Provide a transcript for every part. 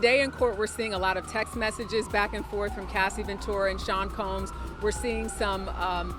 Today in court, we're seeing a lot of text messages back and forth from Cassie Ventura and Sean Combs. We're seeing some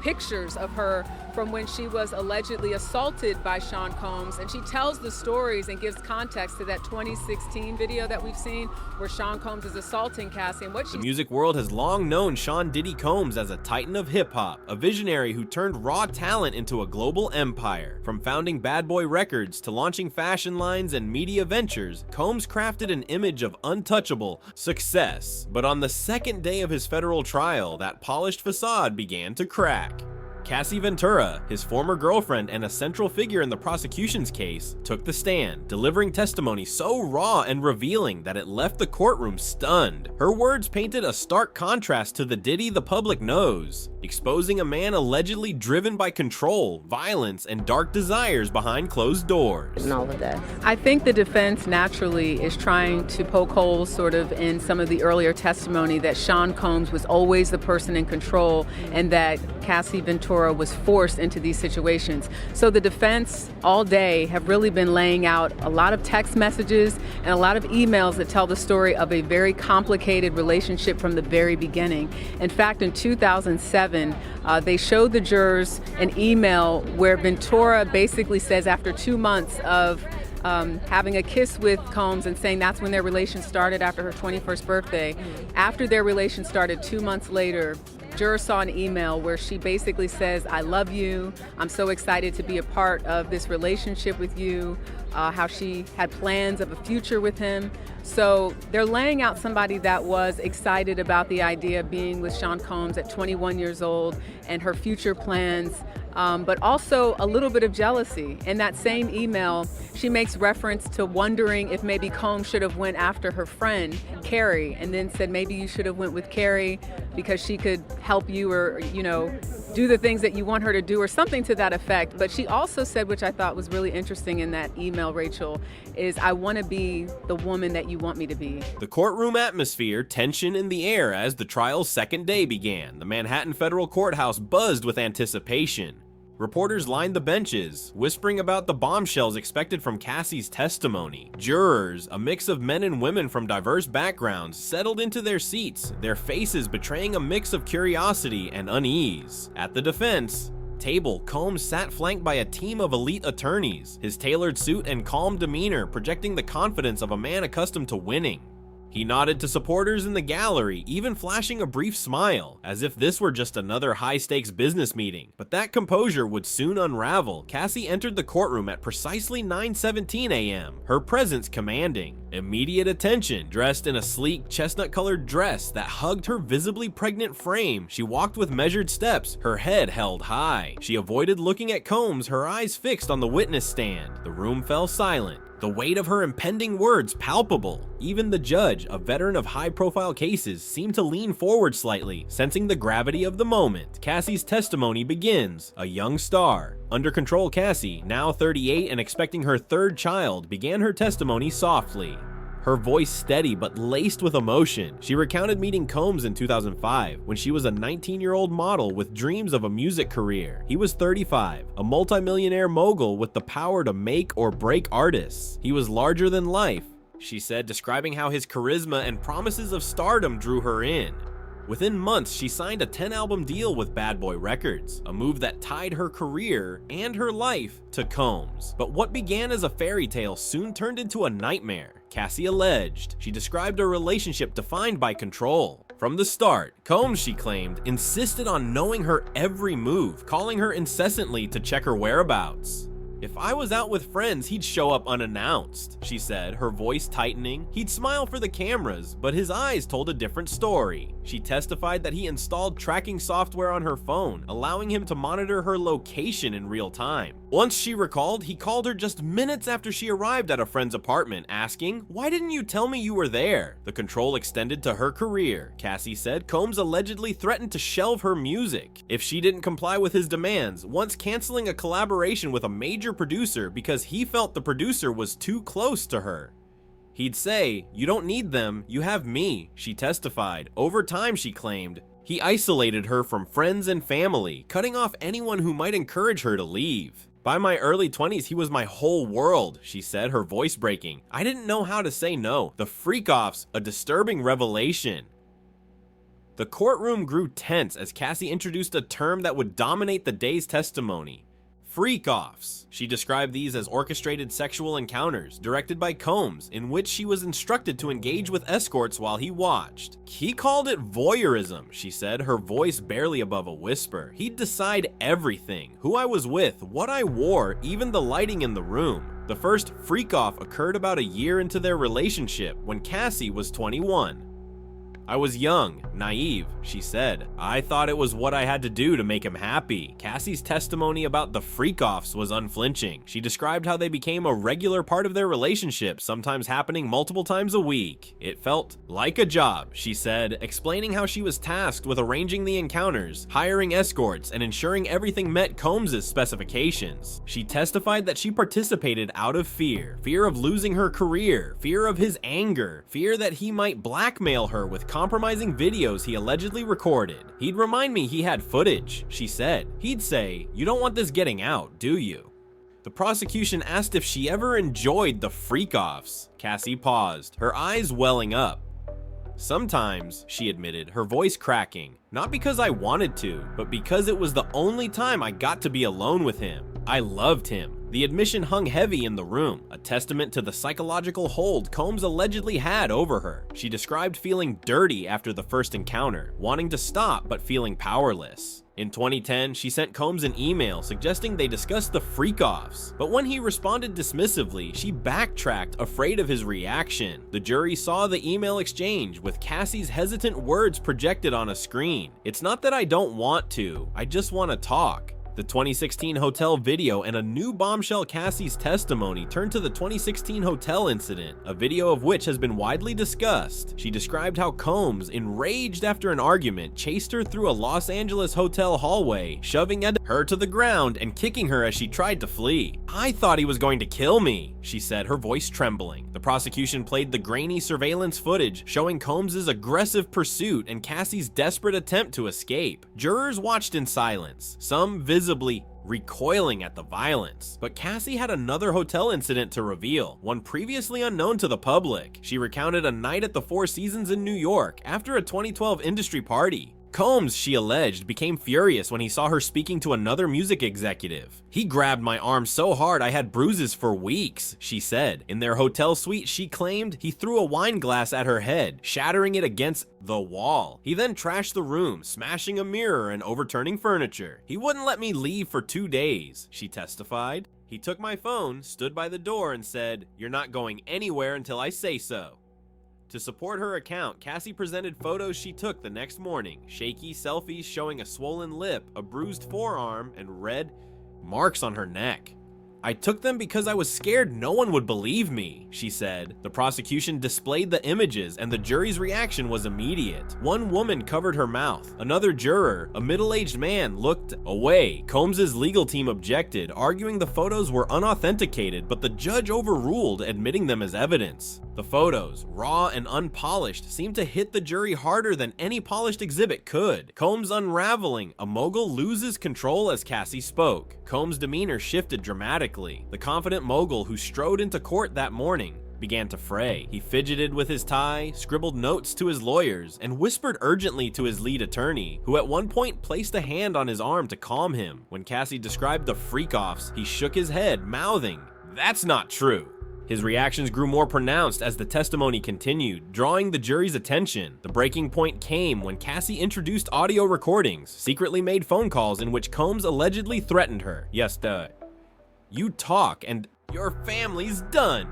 pictures of her from when she was allegedly assaulted by Sean Combs. And she tells the stories and gives context to that 2016 video that we've seen where Sean Combs is assaulting Cassie. And the music world has long known Sean Diddy Combs as a titan of hip-hop, a visionary who turned raw talent into a global empire. From founding Bad Boy Records to launching fashion lines and media ventures, Combs crafted an image of untouchable success. But on the second day of his federal trial, that polished facade began to crack. Cassie Ventura, his former girlfriend and a central figure in the prosecution's case, took the stand, delivering testimony so raw and revealing that it left the courtroom stunned. Her words painted a stark contrast to the Diddy the public knows, exposing a man allegedly driven by control, violence, and dark desires behind closed doors. And all of that. I think the defense naturally is trying to poke holes sort of in some of the earlier testimony that Sean Combs was always the person in control and that Cassie Ventura was forced into these situations. So the defense all day have really been laying out a lot of text messages and a lot of emails that tell the story of a very complicated relationship from the very beginning. In fact, in 2007, they showed the jurors an email where Ventura basically says after 2 months of having a kiss with Combs and saying that's when their relation started after her 21st birthday. After their relation started 2 months later, jurors saw an email where she basically says, I love you, I'm so excited to be a part of this relationship with you, how she had plans of a future with him. So they're laying out somebody that was excited about the idea of being with Sean Combs at 21 years old and her future plans. But also a little bit of jealousy. In that same email, she makes reference to wondering if maybe Combs should have went after her friend, Carrie, and then said maybe you should have went with Carrie because she could help you or, you know, do the things that you want her to do or something to that effect. But she also said, which I thought was really interesting in that email, Rachel, is I want to be the woman that you want me to be. The courtroom atmosphere, tension in the air as the trial's second day began. The Manhattan Federal Courthouse buzzed with anticipation. Reporters lined the benches, whispering about the bombshells expected from Cassie's testimony. Jurors, a mix of men and women from diverse backgrounds, settled into their seats, their faces betraying a mix of curiosity and unease. At the defense table, Combs sat flanked by a team of elite attorneys, his tailored suit and calm demeanor projecting the confidence of a man accustomed to winning. He nodded to supporters in the gallery, even flashing a brief smile, as if this were just another high-stakes business meeting. But that composure would soon unravel. Cassie entered the courtroom at precisely 9:17 a.m., her presence commanding. Immediate attention, dressed in a sleek, chestnut-colored dress that hugged her visibly pregnant frame, she walked with measured steps, her head held high. She avoided looking at Combs, her eyes fixed on the witness stand. The room fell silent. The weight of her impending words palpable. Even the judge, a veteran of high-profile cases, seemed to lean forward slightly, sensing the gravity of the moment. Cassie's testimony begins. A young star. Under control Cassie, now 38 and expecting her third child, began her testimony softly. Her voice steady but laced with emotion. She recounted meeting Combs in 2005 when she was a 19-year-old model with dreams of a music career. He was 35, a multimillionaire mogul with the power to make or break artists. He was larger than life, she said, describing how his charisma and promises of stardom drew her in. Within months, she signed a 10-album deal with Bad Boy Records, a move that tied her career and her life to Combs. But what began as a fairy tale soon turned into a nightmare, Cassie alleged. She described a relationship defined by control. From the start, Combs, she claimed, insisted on knowing her every move, calling her incessantly to check her whereabouts. If I was out with friends, he'd show up unannounced, she said, her voice tightening. He'd smile for the cameras, but his eyes told a different story. She testified that he installed tracking software on her phone, allowing him to monitor her location in real time. Once she recalled, he called her just minutes after she arrived at a friend's apartment, asking, "Why didn't you tell me you were there?" The control extended to her career. Cassie said Combs allegedly threatened to shelve her music if she didn't comply with his demands, once canceling a collaboration with a major producer because he felt the producer was too close to her. He'd say, "You don't need them, you have me," she testified. Over time, she claimed, he isolated her from friends and family, cutting off anyone who might encourage her to leave. By my early 20s, he was my whole world, she said, her voice breaking. I didn't know how to say no. The Freakoffs, a disturbing revelation. The courtroom grew tense as Cassie introduced a term that would dominate the day's testimony. Freakoffs. She described these as orchestrated sexual encounters directed by Combs, in which she was instructed to engage with escorts while he watched. He called it voyeurism, she said, her voice barely above a whisper. He'd decide everything, who I was with, what I wore, even the lighting in the room. The first freak-off occurred about a year into their relationship when Cassie was 21. I was young, naive, she said. I thought it was what I had to do to make him happy. Cassie's testimony about the freak-offs was unflinching. She described how they became a regular part of their relationship, sometimes happening multiple times a week. It felt like a job, she said, explaining how she was tasked with arranging the encounters, hiring escorts, and ensuring everything met Combs' specifications. She testified that she participated out of fear of losing her career, fear of his anger, fear that he might blackmail her with compromising videos he allegedly recorded. He'd remind me he had footage, she said. He'd say, "You don't want this getting out, do you?" The prosecution asked if she ever enjoyed the freak-offs. Cassie paused, her eyes welling up. Sometimes, she admitted, her voice cracking. Not because I wanted to, but because it was the only time I got to be alone with him. I loved him. The admission hung heavy in the room, a testament to the psychological hold Combs allegedly had over her. She described feeling dirty after the first encounter, wanting to stop but feeling powerless. In 2010, she sent Combs an email suggesting they discuss the freak-offs, but when he responded dismissively, she backtracked, afraid of his reaction. The jury saw the email exchange, with Cassie's hesitant words projected on a screen. "It's not that I don't want to, I just want to talk." The 2016 hotel video and a new bombshell Cassie's testimony turned to the 2016 hotel incident, a video of which has been widely discussed. She described how Combs, enraged after an argument, chased her through a Los Angeles hotel hallway, shoving her to the ground and kicking her as she tried to flee. "I thought he was going to kill me," she said, her voice trembling. The prosecution played the grainy surveillance footage showing Combs' aggressive pursuit and Cassie's desperate attempt to escape. Jurors watched in silence, some visibly recoiling at the violence. But Cassie had another hotel incident to reveal, one previously unknown to the public. She recounted a night at the Four Seasons in New York after a 2012 industry party. Combs, she alleged, became furious when he saw her speaking to another music executive. "He grabbed my arm so hard I had bruises for weeks," she said. In their hotel suite, she claimed he threw a wine glass at her head, shattering it against the wall. He then trashed the room, smashing a mirror and overturning furniture. "He wouldn't let me leave for 2 days," she testified. "He took my phone, stood by the door, and said, 'You're not going anywhere until I say so.'" To support her account, Cassie presented photos she took the next morning, shaky selfies showing a swollen lip, a bruised forearm, and red marks on her neck. "I took them because I was scared no one would believe me," she said. The prosecution displayed the images and the jury's reaction was immediate. One woman covered her mouth. Another juror, a middle-aged man, looked away. Combs' legal team objected, arguing the photos were unauthenticated, but the judge overruled, admitting them as evidence. The photos, raw and unpolished, seemed to hit the jury harder than any polished exhibit could. Combs unraveling, a mogul loses control as Cassie spoke. Combs' demeanor shifted dramatically. The confident mogul who strode into court that morning began to fray. He fidgeted with his tie, scribbled notes to his lawyers, and whispered urgently to his lead attorney, who at one point placed a hand on his arm to calm him. When Cassie described the freak-offs, he shook his head, mouthing, "That's not true." His reactions grew more pronounced as the testimony continued, drawing the jury's attention. The breaking point came when Cassie introduced audio recordings, secretly made phone calls in which Combs allegedly threatened her. "Yes, you talk and your family's done."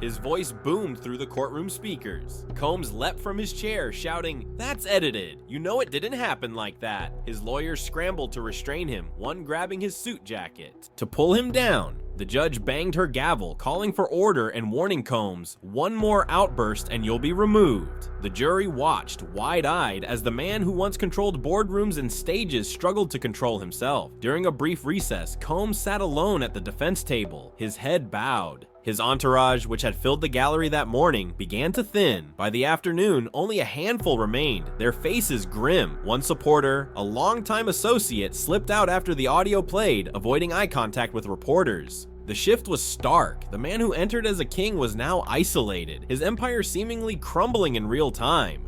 His voice boomed through the courtroom speakers. Combs leapt from his chair, shouting, "That's edited. You know it didn't happen like that." His lawyers scrambled to restrain him, one grabbing his suit jacket. To pull him down, The judge banged her gavel, calling for order and warning Combs, "One more outburst and you'll be removed." The jury watched, wide-eyed, as the man who once controlled boardrooms and stages struggled to control himself. During a brief recess, Combs sat alone at the defense table, his head bowed. His entourage, which had filled the gallery that morning, began to thin. By the afternoon, only a handful remained, their faces grim. One supporter, a longtime associate, slipped out after the audio played, avoiding eye contact with reporters. The shift was stark. The man who entered as a king was now isolated, his empire seemingly crumbling in real time.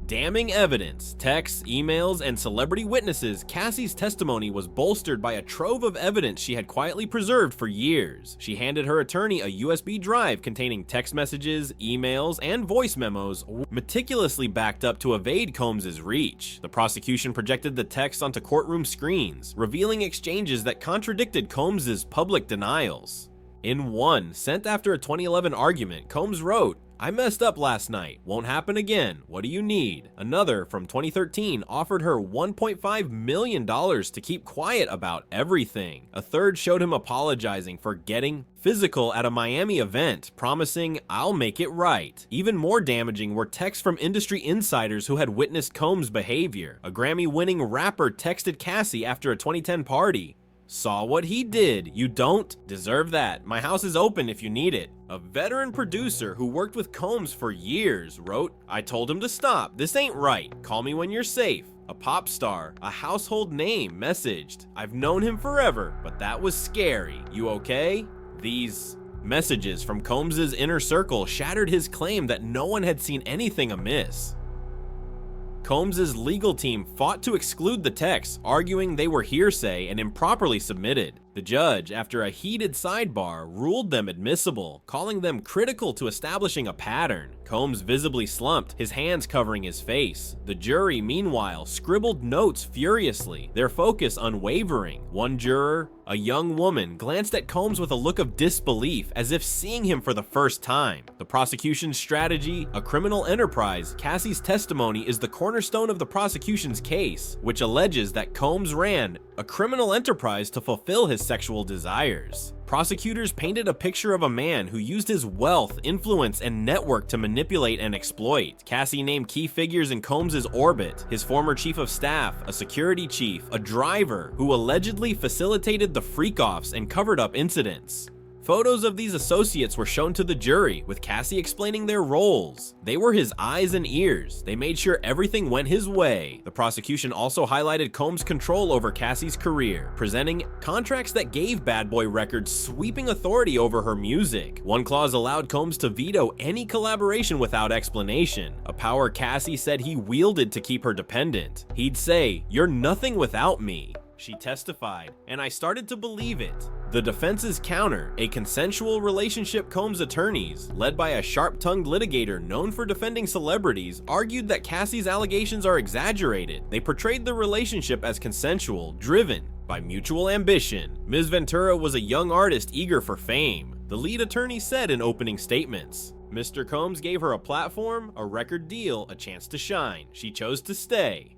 Damning evidence, texts, emails, and celebrity witnesses, Cassie's testimony was bolstered by a trove of evidence she had quietly preserved for years. She handed her attorney a USB drive containing text messages, emails, and voice memos, meticulously backed up to evade Combs' reach. The prosecution projected the text onto courtroom screens, revealing exchanges that contradicted Combs' public denials. In one, sent after a 2011 argument, Combs wrote, "I messed up last night. Won't happen again. What do you need?" Another, from 2013, offered her $1.5 million to keep quiet about everything. A third showed him apologizing for getting physical at a Miami event, promising, "I'll make it right." Even more damaging were texts from industry insiders who had witnessed Combs' behavior. A Grammy-winning rapper texted Cassie after a 2010 party, "Saw what he did. You don't deserve that. My house is open if you need it." A veteran producer who worked with Combs for years wrote, "I told him to stop. This ain't right. Call me when you're safe." A pop star, a household name, messaged, "I've known him forever, but that was scary. You okay?" These messages from Combs' inner circle shattered his claim that no one had seen anything amiss. Combs' legal team fought to exclude the texts, arguing they were hearsay and improperly submitted. The judge, after a heated sidebar, ruled them admissible, calling them critical to establishing a pattern. Combs visibly slumped, his hands covering his face. The jury, meanwhile, scribbled notes furiously, their focus unwavering. One juror, a young woman, glanced at Combs with a look of disbelief, as if seeing him for the first time. The prosecution's strategy, a criminal enterprise, Cassie's testimony is the cornerstone of the prosecution's case, which alleges that Combs ran a criminal enterprise to fulfill his sexual desires. Prosecutors painted a picture of a man who used his wealth, influence, and network to manipulate and exploit. Cassie named key figures in Combs' orbit: his former chief of staff, a security chief, a driver who allegedly facilitated the Freakoffs and covered up incidents. Photos of these associates were shown to the jury, with Cassie explaining their roles. They were his eyes and ears. They made sure everything went his way. The prosecution also highlighted Combs' control over Cassie's career, presenting contracts that gave Bad Boy Records sweeping authority over her music. One clause allowed Combs to veto any collaboration without explanation, a power Cassie said he wielded to keep her dependent. He'd say, "You're nothing without me." She testified, and I started to believe it. The defense's counter, a consensual relationship Combs' attorneys, led by a sharp-tongued litigator known for defending celebrities, argued that Cassie's allegations are exaggerated. They portrayed the relationship as consensual, driven by mutual ambition. Ms. Ventura was a young artist eager for fame, the lead attorney said in opening statements. Mr. Combs gave her a platform, a record deal, a chance to shine. She chose to stay.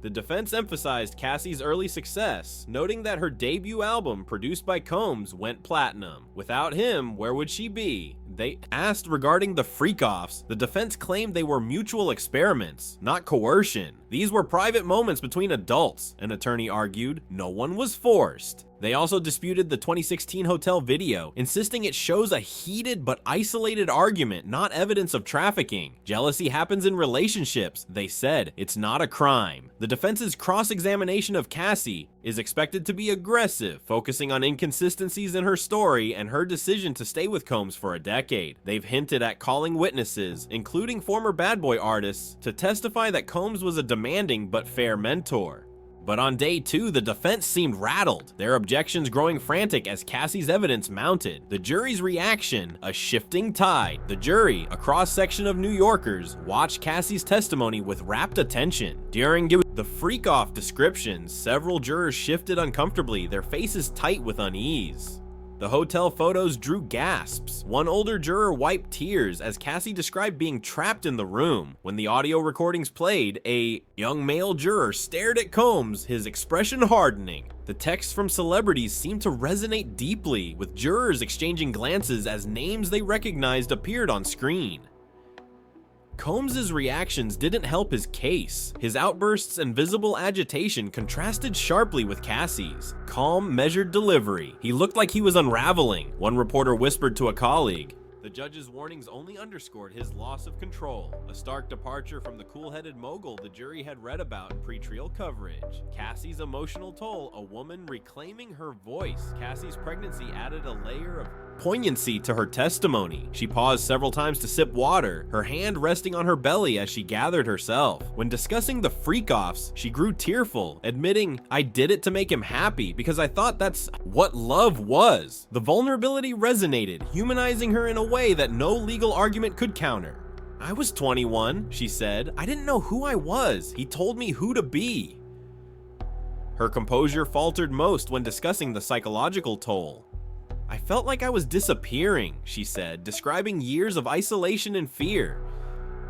The defense emphasized Cassie's early success, noting that her debut album, produced by Combs, went platinum. Without him, where would she be? They asked regarding the Freakoffs. The defense claimed they were mutual experiments, not coercion. These were private moments between adults, an attorney argued. No one was forced. They also disputed the 2016 hotel video, insisting it shows a heated but isolated argument, not evidence of trafficking. Jealousy happens in relationships, they said. It's not a crime. The defense's cross-examination of Cassie is expected to be aggressive, focusing on inconsistencies in her story and her decision to stay with Combs for a decade. They've hinted at calling witnesses, including former Bad Boy artists, to testify that Combs was a demanding but fair mentor. But on day 2, the defense seemed rattled, their objections growing frantic as Cassie's evidence mounted. The jury's reaction, a shifting tide. The jury, a cross-section of New Yorkers, watched Cassie's testimony with rapt attention. During the freak-off descriptions, several jurors shifted uncomfortably, their faces tight with unease. The hotel photos drew gasps. One older juror wiped tears as Cassie described being trapped in the room. When the audio recordings played, a young male juror stared at Combs, his expression hardening. The texts from celebrities seemed to resonate deeply, with jurors exchanging glances as names they recognized appeared on screen. Combs's reactions didn't help his case. His outbursts and visible agitation contrasted sharply with Cassie's calm, measured delivery. He looked like he was unraveling, one reporter whispered to a colleague. The judge's warnings only underscored his loss of control, a stark departure from the cool-headed mogul the jury had read about in pre-trial coverage. Cassie's emotional toll, a woman reclaiming her voice. Cassie's pregnancy added a layer of poignancy to her testimony. She paused several times to sip water, her hand resting on her belly as she gathered herself. When discussing the Freakoffs, she grew tearful, admitting, "I did it to make him happy because I thought that's what love was." The vulnerability resonated, humanizing her in a way that no legal argument could counter. "I was 21, she said. "I didn't know who I was. He told me who to be." Her composure faltered most when discussing the psychological toll. "I felt like I was disappearing," she said, describing years of isolation and fear.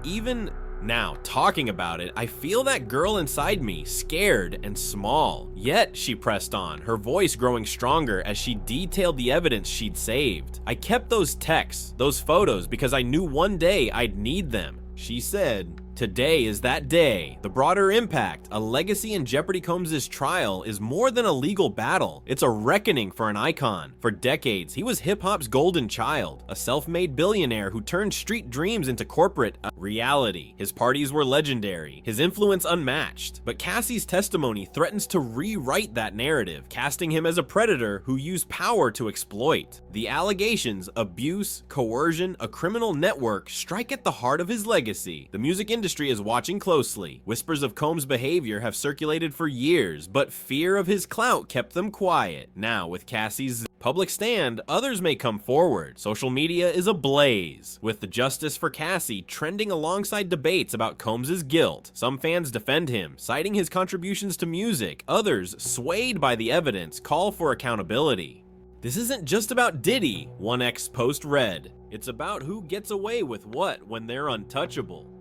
"Even now, talking about it, I feel that girl inside me, scared and small." Yet, she pressed on, her voice growing stronger as she detailed the evidence she'd saved. "I kept those texts, those photos, because I knew one day I'd need them." She said, "Today is that day." The broader impact, a legacy in Jeopardy Combs' trial, is more than a legal battle. It's a reckoning for an icon. For decades, he was hip-hop's golden child, a self-made billionaire who turned street dreams into corporate reality. His parties were legendary, his influence unmatched. But Cassie's testimony threatens to rewrite that narrative, casting him as a predator who used power to exploit. The allegations, abuse, coercion, a criminal network, strike at the heart of his legacy. The music industry is watching closely. Whispers of Combs' behavior have circulated for years, but fear of his clout kept them quiet. Now, with Cassie's public stand, others may come forward. Social media is ablaze, with the justice for Cassie trending alongside debates about Combs' guilt. Some fans defend him, citing his contributions to music. Others, swayed by the evidence, call for accountability. "This isn't just about Diddy," one ex-post read. "It's about who gets away with what when they're untouchable."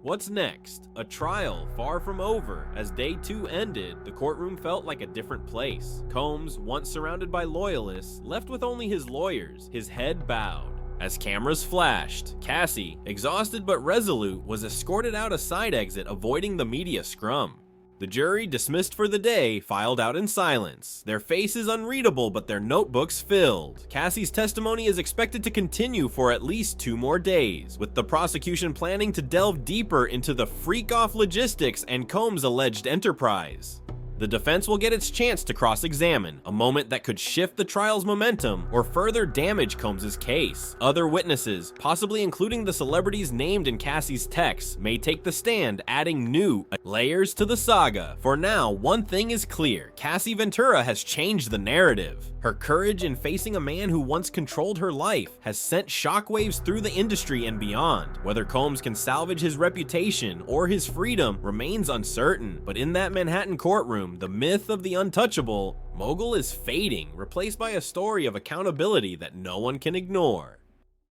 What's next? A trial far from over. As day 2 ended, the courtroom felt like a different place. Combs, once surrounded by loyalists, left with only his lawyers, his head bowed. As cameras flashed, Cassie, exhausted but resolute, was escorted out a side exit, avoiding the media scrum. The jury, dismissed for the day, filed out in silence. Their faces unreadable, but their notebooks filled. Cassie's testimony is expected to continue for at least 2 more days, with the prosecution planning to delve deeper into the freak-off logistics and Combs' alleged enterprise. The defense will get its chance to cross-examine, a moment that could shift the trial's momentum or further damage Combs' case. Other witnesses, possibly including the celebrities named in Cassie's texts, may take the stand, adding new layers to the saga. For now, one thing is clear: Cassie Ventura has changed the narrative. Her courage in facing a man who once controlled her life has sent shockwaves through the industry and beyond. Whether Combs can salvage his reputation or his freedom remains uncertain, but in that Manhattan courtroom, the myth of the untouchable mogul is fading, replaced by a story of accountability that no one can ignore.